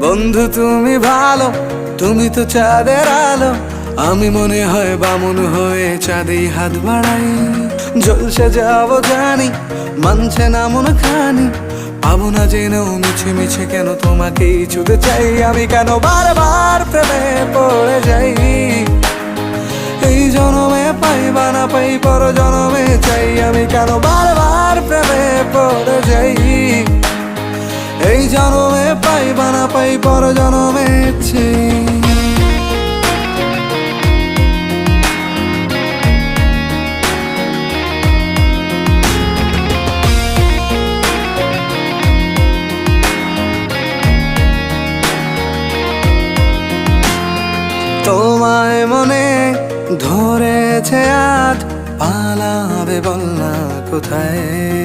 বন্ধু তুমি ভালো, তুমি তো চাঁদের আলো। আমি মনে হয় বামুন হয়ে চাঁদেই হাত বাড়াই। জলসে যাবো জানি, মানছে না মন খানি। পাবো না জেনেও মিছে মিছে কেন তোমাকেই ছুঁতে চাই। আমি কেন বারবার প্রেমে পড়ে যাই। এই জনমে পাই বা না পাই, পর জনমে চাই। আমি কেন বারবার প্রেমে পড়ে যাই। এই জনমে পাই বা না পাই, পর জনমে চাই। তোমায় মনে ধরেছে আজ, পালাবে বল না কোথায়।